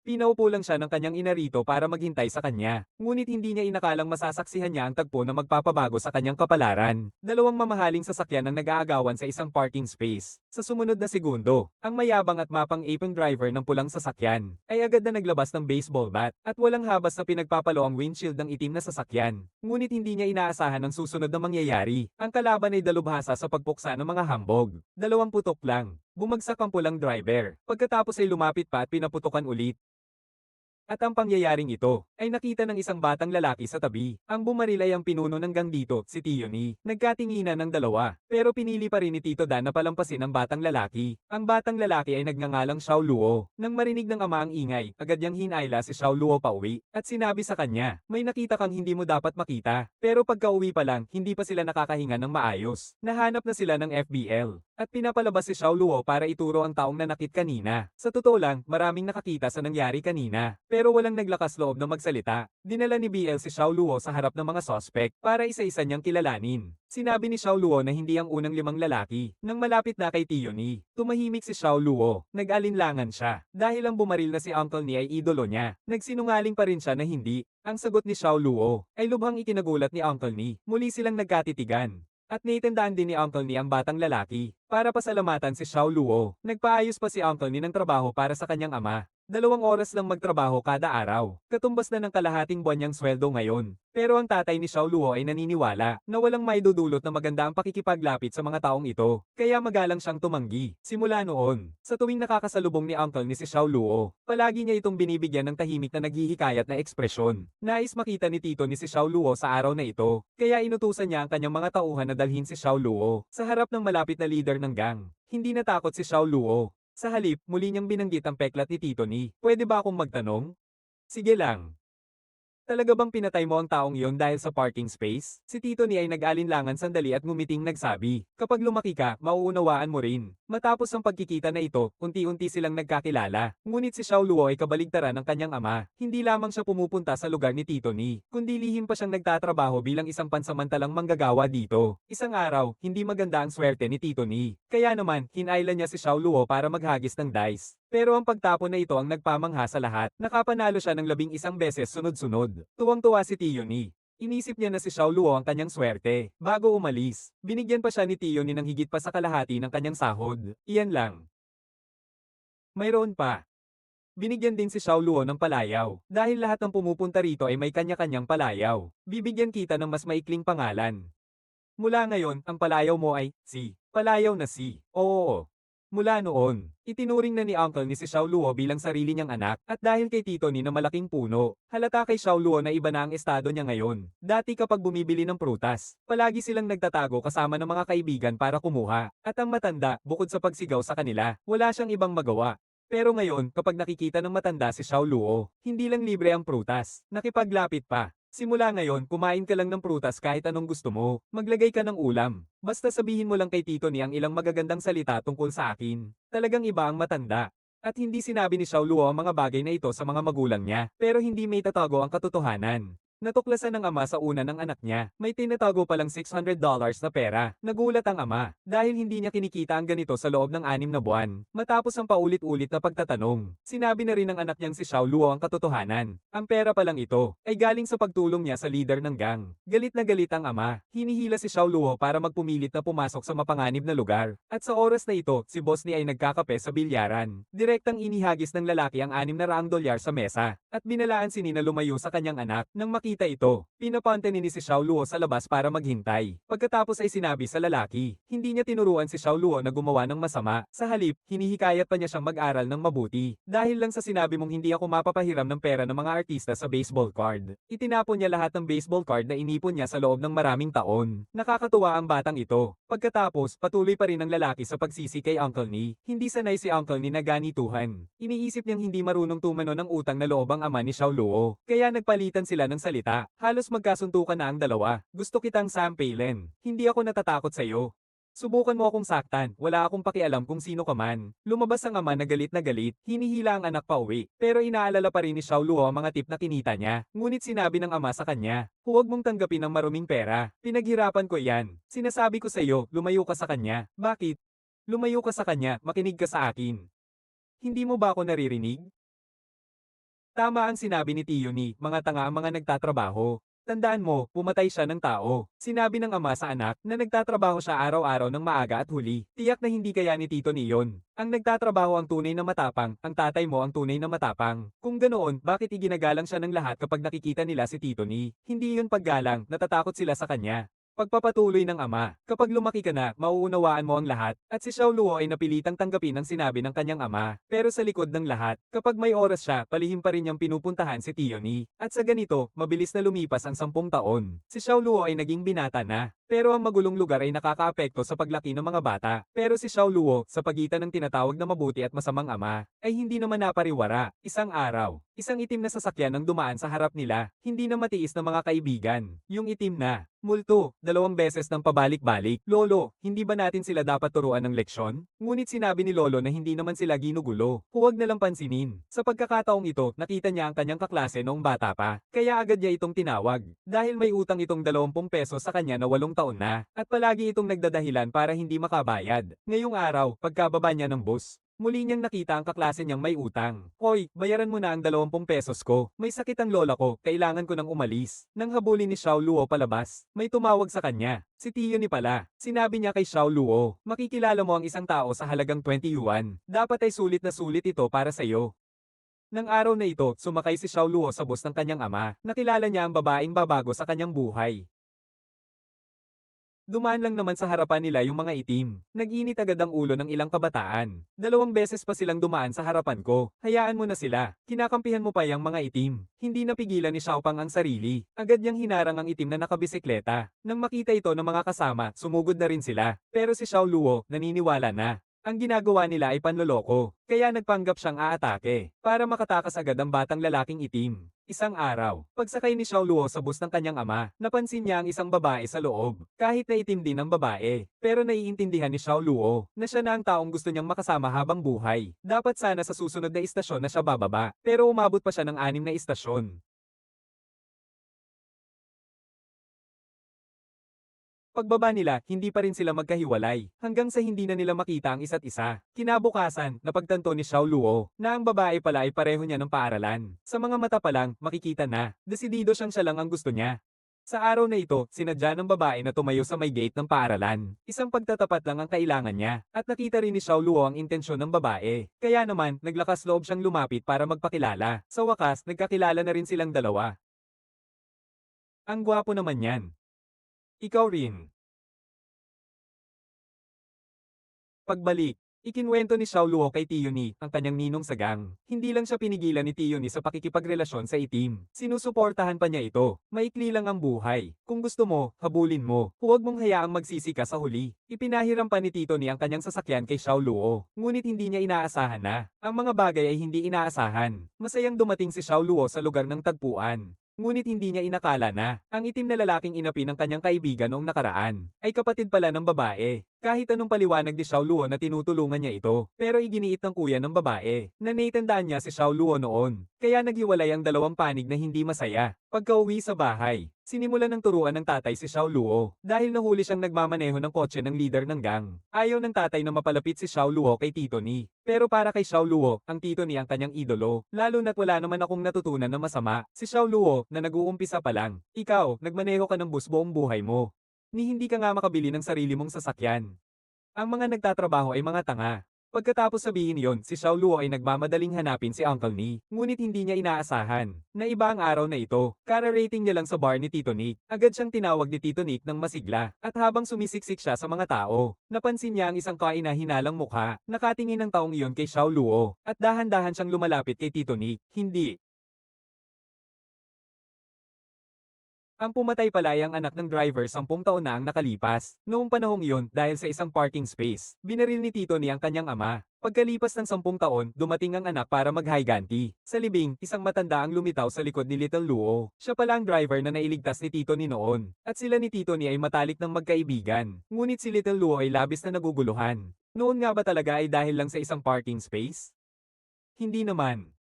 Pinaupo lang siya ng kanyang ina rito para maghintay sa kanya. Ngunit hindi niya inakalang masasaksihan niya ang tagpo na magpapabago sa kanyang kapalaran. Dalawang mamahaling sasakyan ang nag-aagawan sa isang parking space. Sa sumunod na segundo, ang mayabang at mapang-apron driver ng pulang sasakyan ay agad na naglabas ng baseball bat at walang habas na pinagpapalo ang windshield ng itim na sasakyan. Ngunit hindi niya inaasahan ang susunod na mangyayari. Ang kalaban ay dalubhasa sa pagpuksa ng mga hambog. Dalawang putok lang. Bumagsak ang pulang driver. Pagkatapos ay lumapit pa at pinaputukan ulit. At ang pangyayaring ito ay nakita ng isang batang lalaki sa tabi. Ang bumaril ay ang pinuno ng gang dito, si Tioni. Nagkatinginan ng dalawa, pero pinili pa rin ni Tito Dan na palampasin ang batang lalaki. Ang batang lalaki ay nagngangalang Xiao Luo. Nang marinig ng ama ang ingay, agad niyang hinayla si Xiao Luo pauwi at sinabi sa kanya, may nakita kang hindi mo dapat makita. Pero pagka-uwi pa lang, hindi pa sila nakakahinga ng maayos. Nahanap na sila ng FBL. At pinapalabas si Xiao Luo para ituro ang taong nanakit kanina. Sa totoo lang, maraming nakakita sa nangyari kanina. Pero walang naglakas loob na magsalita. Dinala ni BL si Xiao Luo sa harap ng mga sospek para isa-isa niyang kilalanin. Sinabi ni Xiao Luo na hindi ang unang limang lalaki. Nang malapit na kay Tioni, tumahimik si Xiao Luo. Nag-alinlangan siya. Dahil ang bumaril na si Uncle Ni ay idolo niya. Nagsinungaling pa rin siya na hindi. Ang sagot ni Xiao Luo ay lubhang ikinagulat ni Uncle Ni. Muli silang nagkatitigan. At naitandaan din ni Uncle Ni ang batang lalaki. Para pasalamatan si Xiao Luo, nagpaayos pa si Uncle Ni ng trabaho para sa kanyang ama. 2 oras lang magtrabaho kada araw. Katumbas na ng kalahating buwan niyang sweldo ngayon. Pero ang tatay ni Xiao Luo ay naniniwala na walang maidudulot na maganda ang pakikipaglapit sa mga taong ito. Kaya magalang siyang tumanggi. Simula noon, sa tuwing nakakasalubong ni Uncle ni si Xiao Luo, palagi niya itong binibigyan ng tahimik na naghihikayat na ekspresyon. Nais makita ni Tito ni si Xiao Luo sa araw na ito. Kaya inutusan niya ang kanyang mga tauhan na dalhin si Xiao Luo sa harap ng malapit na leader ng gang. Hindi natakot si Xiao Luo. Sa halip, muli niyang binanggit ang peklat ni Tito Ni. Pwede ba akong magtanong? Sige lang. Talaga bang pinatay mo ang taong iyon dahil sa parking space? Si Tito Ni ay nag-alinlangan sandali at ngumiting nagsabi, kapag lumaki ka, mauunawaan mo rin. Matapos ang pagkikita na ito, unti-unti silang nagkakilala. Ngunit si Xiao Luo ay kabaligtaran ng kanyang ama. Hindi lamang siya pumupunta sa lugar ni Tito Ni, kundi lihim pa siyang nagtatrabaho bilang isang pansamantalang manggagawa dito. Isang araw, hindi maganda ang swerte ni Tito Ni. Kaya naman, hinayla niya si Xiao Luo para maghagis ng dice. Pero ang pagtapon na ito ang nagpamangha sa lahat. Nakapanalo siya ng 11 beses sunod-sunod. Tuwang-tuwa si Tioni. Inisip niya na si Xiao Luo ang kanyang swerte. Bago umalis, binigyan pa siya ni Tioni ng higit pa sa kalahati ng kanyang sahod. Iyan lang. Mayroon pa. Binigyan din si Xiao Luo ng palayaw. Dahil lahat ng pumupunta rito ay may kanya-kanyang palayaw. Bibigyan kita ng mas maikling pangalan. Mula ngayon, ang palayaw mo ay si. Palayaw na si. Oo. Mula noon, itinuring na ni Uncle ni si Xiao Luo bilang sarili niyang anak at dahil kay Tito Ni na malaking puno, halata kay Xiao Luo na iba na ang estado niya ngayon. Dati kapag bumibili ng prutas, palagi silang nagtatago kasama ng mga kaibigan para kumuha. At ang matanda, bukod sa pagsigaw sa kanila, wala siyang ibang magawa. Pero ngayon, kapag nakikita ng matanda si Xiao Luo, hindi lang libre ang prutas, nakipaglapit pa. Simula ngayon, kumain ka lang ng prutas kahit anong gusto mo. Maglagay ka ng ulam. Basta sabihin mo lang kay Tito Ni ang ilang magagandang salita tungkol sa akin. Talagang iba ang matanda. At hindi sinabi ni Xiao Luo ang mga bagay na ito sa mga magulang niya. Pero hindi may tatago ang katotohanan. Natuklasan ng ama sa una ng anak niya. May tinatago palang $600 na pera. Nagulat ang ama dahil hindi niya kinikita ang ganito sa loob ng 6 na buwan. Matapos ang paulit-ulit na pagtatanong, sinabi na rin ng anak niyang si Xiao Luo ang katotohanan. Ang pera palang ito ay galing sa pagtulong niya sa leader ng gang. Galit na galit ang ama. Hinihila si Xiao Luo para magpumilit na pumasok sa mapanganib na lugar. At sa oras na ito, si boss ni ay nagkakape sa bilyaran. Direktang inihagis ng lalaki ang $600 sa mesa. At binalaan si Nina lumayo sa kanyang anak nang makita ito. Pinapante ni si Xiao Luo sa labas para maghintay. Pagkatapos ay sinabi sa lalaki, hindi niya tinuruan si Xiao Luo na gumawa ng masama. Sa halip, hinihikayat pa niya siyang mag-aral ng mabuti. Dahil lang sa sinabi mong hindi ako mapapahiram ng pera ng mga artista sa baseball card. Itinapon niya lahat ng baseball card na inipon niya sa loob ng maraming taon. Nakakatuwa ang batang ito. Pagkatapos, patuloy pa rin ang lalaki sa pagsisi kay Uncle Ni. Hindi sanay si Uncle Ni na ganituhan. Iniisip niyang hindi marunong tumano ng utang na loob ang ama ni Xiao Luo. Kaya nagpalitan sila ng salita. Halos magkasuntukan na ang dalawa. Gusto kitang sampalin. Hindi ako natatakot sa iyo. Subukan mo akong saktan, wala akong pakialam kung sino ka man. Lumabas ang ama na galit, hinihila ang anak pa uwi. Pero inaalala pa rin ni Xiao Luo ang mga tip na kinita niya. Ngunit sinabi ng ama sa kanya, huwag mong tanggapin ang maruming pera. Pinaghirapan ko yan. Sinasabi ko sa iyo, lumayo ka sa kanya. Bakit? Lumayo ka sa kanya, makinig ka sa akin. Hindi mo ba ako naririnig? Tama ang sinabi ni Tiyuni, mga tanga ang mga nagtatrabaho. Tandaan mo, pumatay siya ng tao. Sinabi ng ama sa anak na nagtatrabaho siya araw-araw ng maaga at huli. Tiyak na hindi kaya ni Tito ni yon. Ang nagtatrabaho ang tunay na matapang, ang tatay mo ang tunay na matapang. Kung ganoon, bakit iginagalang siya ng lahat kapag nakikita nila si Tito ni? Hindi yun paggalang, natatakot sila sa kanya. Pagpapatuloy ng ama, kapag lumaki ka na, mauunawaan mo ang lahat, at si Xiao Luo ay napilitang tanggapin ang sinabi ng kanyang ama. Pero sa likod ng lahat, kapag may oras siya, palihim pa rin niyang pinupuntahan si Tioni. At sa ganito, mabilis na lumipas ang 10 taon. Si Xiao Luo ay naging binata na. Pero ang magulong lugar ay nakakaapekto sa paglaki ng mga bata. Pero si Xiao Luo, sa pagitan ng tinatawag na mabuti at masamang ama, ay hindi naman napariwara. Isang araw, isang itim na sasakyan ang dumaan sa harap nila, hindi na matiis na mga kaibigan. Yung itim na, multo, 2 beses ng pabalik-balik. Lolo, hindi ba natin sila dapat turuan ng leksyon? Ngunit sinabi ni Lolo na hindi naman sila ginugulo. Huwag na lang pansinin. Sa pagkakataong ito, nakita niya ang kanyang kaklase noong bata pa. Kaya agad niya itong tinawag. Dahil may utang itong 20 pesos sa kanya na 8 taon na. At palagi itong nagdadahilan para hindi makabayad. Ngayong araw, pagkababa niya ng bus, muli niyang nakita ang kaklase niyang may utang. Hoy, bayaran mo na ang 20 pesos ko. May sakit ang lola ko, kailangan ko nang umalis. Nang habulin ni Xiao Luo palabas, may tumawag sa kanya. Si Tio ni pala. Sinabi niya kay Xiao Luo, makikilala mo ang isang tao sa halagang 20 yuan. Dapat ay sulit na sulit ito para sa iyo. Nang araw na ito, sumakay si Xiao Luo sa bus ng kanyang ama. Nakilala niya ang babaeng babago sa kanyang buhay. Dumaan lang naman sa harapan nila yung mga itim. Nag-init agad ang ulo ng ilang kabataan. 2 beses pa silang dumaan sa harapan ko. Hayaan mo na sila. Kinakampihan mo pa yung mga itim. Hindi napigilan ni Xiaopang ang sarili. Agad niyang hinarang ang itim na nakabisikleta. Nang makita ito ng mga kasama, sumugod na rin sila. Pero si Xiao Luo, naniniwala na. Ang ginagawa nila ay panloloko, kaya nagpanggap siyang aatake, para makatakas agad ang batang lalaking itim. Isang araw, pagsakay ni Xiao Luo sa bus ng kanyang ama, napansin niya ang isang babae sa loob, kahit na itim din ang babae. Pero naiintindihan ni Xiao Luo na siya na ang taong gusto niyang makasama habang buhay. Dapat sana sa susunod na istasyon na siya bababa, pero umabot pa siya ng 6 na istasyon. Pagbaba nila, hindi pa rin sila magkahiwalay, hanggang sa hindi na nila makita ang isa't isa. Kinabukasan, napagtanto ni Xiao Luo na ang babae pala ay pareho niya ng paaralan. Sa mga mata pa lang, makikita na, desidido siyang siya lang ang gusto niya. Sa araw na ito, sinadya ng babae na tumayo sa may gate ng paaralan. Isang pagtatapat lang ang kailangan niya, at nakita rin ni Xiao Luo ang intensyon ng babae. Kaya naman, naglakas loob siyang lumapit para magpakilala. Sa wakas, nagkakilala na rin silang dalawa. Ang gwapo naman yan. Ikaw rin. Pagbalik, ikinwento ni Xiao Luo kay Tiyuni, ang kanyang ninong sa gang. Hindi lang siya pinigilan ni Tiyuni sa pakikipagrelasyon sa itim. Sinusuportahan pa niya ito. Maikli lang ang buhay. Kung gusto mo, habulin mo. Huwag mong hayaang magsisi ka sa huli. Ipinahiram pa ni Tito ni ang kanyang sasakyan kay Xiao Luo. Ngunit hindi niya inaasahan na. Ang mga bagay ay hindi inaasahan. Masayang dumating si Xiao Luo sa lugar ng tagpuan. Ngunit hindi niya inakala na, ang itim na lalaking inapi ng kanyang kaibigan noong nakaraan, ay kapatid pala ng babae. Kahit anong paliwanag ni Xiao Luo na tinutulungan niya ito, pero iginiit ng kuya ng babae, na naitandaan niya si Xiao Luo noon. Kaya naghiwalay ang dalawang panig na hindi masaya. Pagka-uwi sa bahay, sinimulan ng turuan ng tatay si Xiao Luo, dahil nahuli siyang nagmamaneho ng kotse ng leader ng gang. Ayaw ng tatay na mapalapit si Xiao Luo kay Tito Ni. Pero para kay Xiao Luo, ang Tito Ni ang kanyang idolo, lalo na't wala naman akong natutunan na masama. Si Xiao Luo, na nag-uumpisa pa lang, ikaw, nagmaneho ka ng bus buong buhay mo. Ni hindi ka nga makabili ng sarili mong sasakyan. Ang mga nagtatrabaho ay mga tanga. Pagkatapos sabihin yon, si Xiao Luo ay nagmamadaling hanapin si Uncle Ni, ngunit hindi niya inaasahan na iba ang araw na ito. Kara-rating niya lang sa bar ni Tito Nick. Agad siyang tinawag ni Tito Nick ng masigla, at habang sumisiksik siya sa mga tao, napansin niya ang isang kaina-hinalang mukha. Nakatingin ng taong iyon kay Xiao Luo, at dahan-dahan siyang lumalapit kay Tito Nick. Hindi. Ang pumatay pala ay ang anak ng driver 10 taon na ang nakalipas. Noong panahong iyon, dahil sa isang parking space, binaril ni Tito ni ang kanyang ama. Pagkalipas ng 10 taon, dumating ang anak para mag-higanti. Sa libing, isang matanda ang lumitaw sa likod ni Little Luo. Siya pala ang driver na nailigtas ni Tito ni noon. At sila ni Tito ni ay matalik ng magkaibigan. Ngunit si Little Luo ay labis na naguguluhan. Noon nga ba talaga ay dahil lang sa isang parking space? Hindi naman.